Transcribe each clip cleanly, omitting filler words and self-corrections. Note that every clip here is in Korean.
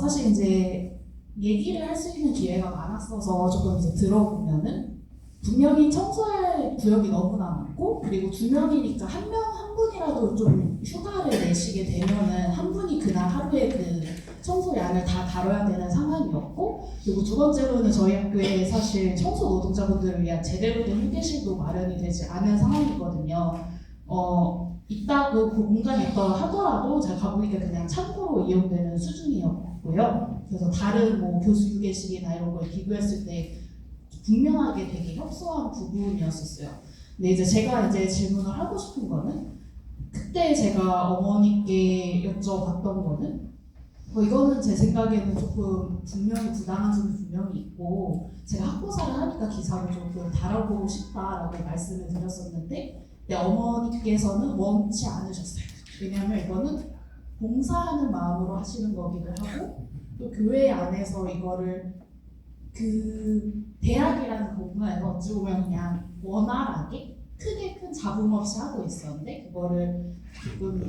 사실 이제 얘기를 할 수 있는 기회가 많았어서 조금 이제 들어보면은 분명히 청소할 구역이 너무나 많고, 그리고 두 명이니까 한 분이라도 좀 휴가를 내시게 되면은 한 분이 그날 하루에 그 청소량을 다 다뤄야 되는 상황이었고, 그리고 두 번째로는 저희 학교에 사실 청소 노동자분들을 위한 제대로 된 휴게실도 마련이 되지 않은 상황이거든요. 있다고 그 공간이 있다 하더라도 제가 가보니까 그냥 창고로 이용되는 수준이었고요. 그래서 다른 뭐 교수 휴게실이나 이런 걸 비교했을 때 분명하게 되게 협소한 부분이었었어요. 근데 이제 제가 이제 질문을 하고 싶은 거는, 그때 제가 어머니께 여쭤봤던 거는, 이거는 제 생각에는 조금 분명히 부당한 점이 분명히 있고, 제가 학고사를 하니까 기사를 조금 다뤄보고 싶다라고 말씀을 드렸었는데, 근데 어머니께서는 원치 않으셨어요. 왜냐하면 이거는 봉사하는 마음으로 하시는 거기도 하고, 또 교회 안에서 이거를 그 대학이라는 공간에서 어찌 보면 그냥 원활하게 크게 큰 잡음 없이 하고 있었는데, 그거를 조금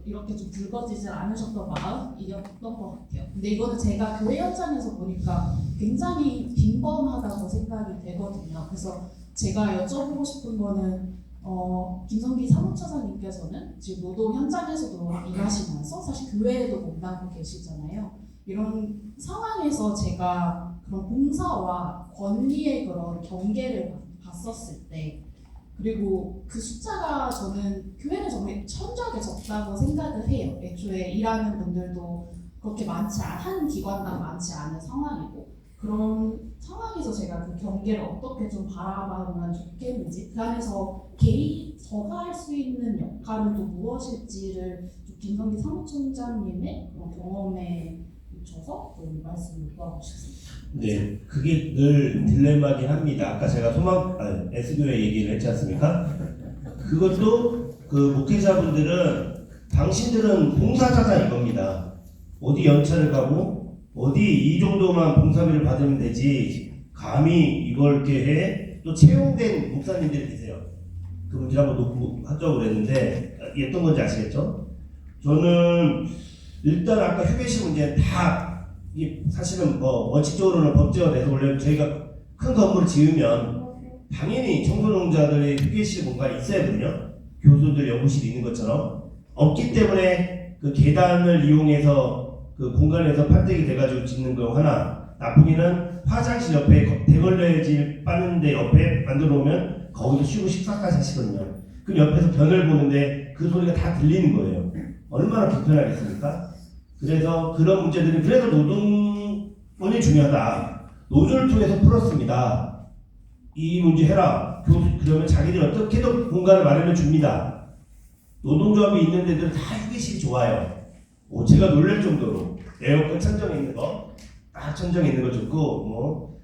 이렇게 좀 붉어지지 않으셨던 마음이었던 것 같아요. 근데 이거는 제가 교회 현장에서 보니까 굉장히 빈번하다고 생각이 되거든요. 그래서 제가 여쭤보고 싶은 거는, 김성기 사무처장님께서는 지금 노동 현장에서도 일하시면서 사실 교회에도 몸담고 계시잖아요. 이런 상황에서 제가 그런 봉사와 권리의 그런 경계를 봤었을 때, 그리고 그 숫자가 저는 교회는 정말 천저하게 적다고 생각을 해요. 애초에 일하는 분들도 그렇게 한 기관당 많지 않은 상황이고, 그런 상황에서 제가 그 경계를 어떻게 좀 바라보면 좋겠는지, 그 안에서 저가 할 수 있는 역할은 또 무엇일지를 좀 김성기 사무총장님의 경험에 붙여서 좀 말씀을 구하고 싶습니다. 네, 그게 늘 딜레마긴 합니다. 아까 제가 S교회 얘기를 했지 않습니까? 그것도 그 목회자분들은 당신들은 봉사자다 이겁니다. 어디 연차를 가고 어디 이 정도만 봉사비를 받으면 되지 감히 이걸 이렇게 해? 또 채용된 목사님들이 계세요. 그분들 한번 놓고 하자고 그랬는데 어떤 건지 아시겠죠? 저는 일단 아까 휴게실 문제는 다 이게 사실은 원칙적으로는 법제화돼서 원래 저희가 큰 건물을 지으면 당연히 청소년자들의 휴게실 공간이 있어야 되거든요. 교수들 연구실이 있는 것처럼. 없기 때문에 그 계단을 이용해서 그 공간에서 판때기 돼가지고 짓는 거 하나, 나쁘기는 화장실 옆에 대걸레질 빠는 데 옆에 만들어 놓으면 거기서 쉬고 식사까지 하시거든요. 그럼 옆에서 변을 보는데 그 소리가 다 들리는 거예요. 얼마나 불편하겠습니까? 그래서 그런 문제들은, 그래서 노동원이 중요하다. 노조를 통해서 풀었습니다. 이 문제 해라. 그러면 자기들이 어떻게든 공간을 마련해 줍니다. 노동조합이 있는 데들은 다 휴게실이 좋아요. 제가 놀랄 정도로 에어컨 천정에 있는 거, 딱 천정에 있는 거 좋고,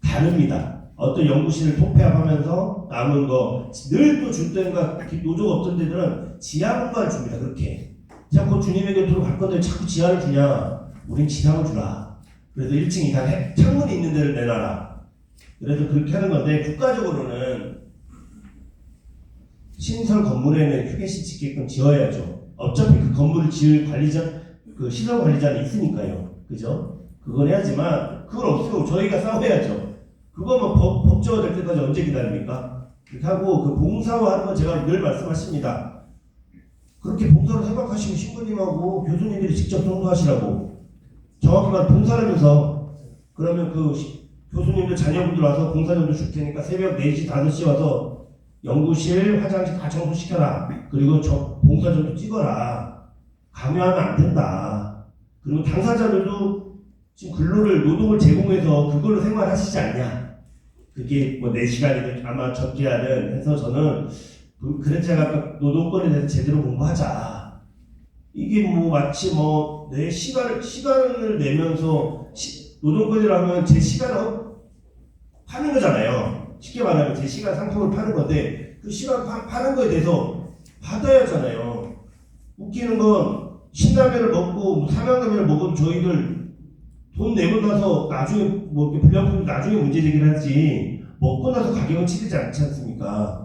다릅니다. 어떤 연구실을 통폐합하면서 남은 거 늘 또 줄 때가 노조가 없던 데들은 지하 공간을 줍니다. 그렇게. 자꾸 주님의 곁으로 갈 건데 자꾸 지하를 주냐? 우린 지상을 주라. 그래서 1층 이상 창문이 있는 데를 내놔라. 그래서 그렇게 하는 건데, 국가적으로는 신설 건물에는 휴게실 짓게끔 지어야죠. 어차피 그 건물을 지을 그 시설 관리자는 있으니까요. 그죠? 그걸 해야지만, 그걸 없애고 저희가 싸워야죠. 그거면 법제화 될 때까지 언제 기다립니까? 그렇게 하고, 그 봉사와 하는 건 제가 늘 말씀하십니다. 그렇게 봉사로 생각하시면 신부님하고 교수님들이 직접 청소하시라고. 정확히 말하면 봉사를 해서, 그러면 그 교수님들 자녀분들 와서 봉사전도 줄 테니까 새벽 4시, 5시 와서 연구실, 화장실 다 청소시켜라. 그리고 봉사전도 찍어라. 강요하면 안 된다. 그리고 당사자들도 지금 노동을 제공해서 그걸로 생활하시지 않냐. 그게 4시간이든 아마 적게 하든 해서, 저는 그래서 제가 노동권에 대해서 제대로 공부하자. 이게 마치 내 시간을 내면서 노동권이라고 하면 제 시간을 파는 거잖아요. 쉽게 말하면 제 시간 상품을 파는 건데, 그 시간 파는 거에 대해서 받아야 하잖아요. 웃기는 건 신라면을 먹고 삼양라면을 먹어도 저희들 돈 내고 나서 나중에 이렇게 불량품 나중에 문제 제기를 하지, 먹고 나서 가격은 치르지 않지 않습니까?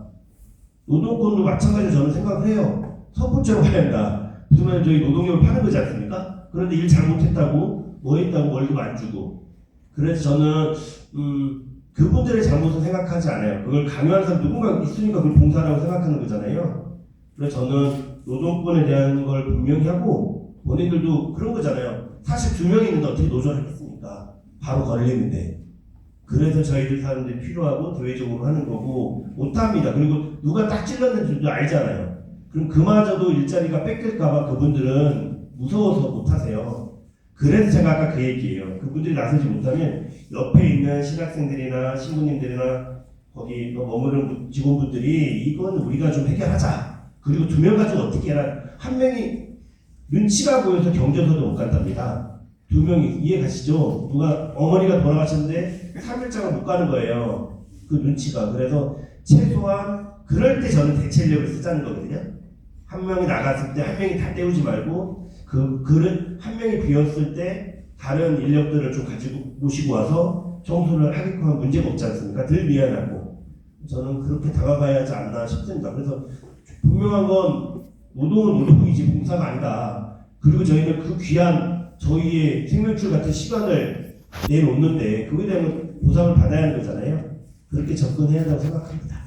노동권도 마찬가지로 저는 생각을 해요. 첫 번째로 가야 한다. 무슨 말이냐면 저희 노동력을 파는 거지 않습니까? 그런데 일 잘못했다고 뭐 했다고 월급 안 주고. 그래서 저는 그분들의 잘못은 생각하지 않아요. 그걸 강요하는 사람 누군가 있으니까 그걸 봉사라고 생각하는 거잖아요. 그래서 저는 노동권에 대한 걸 분명히 하고 본인들도 그런 거잖아요. 사실 2명이 있는데 어떻게 노조를 하겠습니까? 바로 걸리는데. 그래서 저희들 사람들이 필요하고 대외적으로 하는 거고 못합니다. 그리고 누가 딱 찔렀는지도 알잖아요. 그럼 그마저도 일자리가 뺏길까봐 그분들은 무서워서 못하세요. 그래서 제가 아까 그 얘기예요. 그분들이 나서지 못하면 옆에 있는 신학생들이나 신부님들이나 거기 머무르는 직원분들이 이건 우리가 좀 해결하자. 그리고 2명 가지고 어떻게 해라. 한 명이 눈치가 보여서 경제서도 못 간답니다. 2명이 이해 가시죠? 누가 어머니가 돌아가셨는데 3일장을 못 가는 거예요. 그 눈치가. 그래서 최소한 그럴 때 저는 대체력을 쓰자는 거거든요. 한 명이 나갔을 때 한 명이 다 때우지 말고 그 그릇 한 명이 비었을 때 다른 인력들을 좀 가지고 모시고 와서 청소를 하게끔 하면 문제가 없지 않습니까? 덜 미안하고 저는 그렇게 다가가야 하지 않나 싶습니다. 그래서 분명한 건 노동은 노동이지 봉사가 아니다. 그리고 저희는 그 귀한 저희의 생명줄 같은 시간을 내놓는데 그거에 대한 보상을 받아야 하는 거잖아요. 그렇게 접근해야 한다고 생각합니다.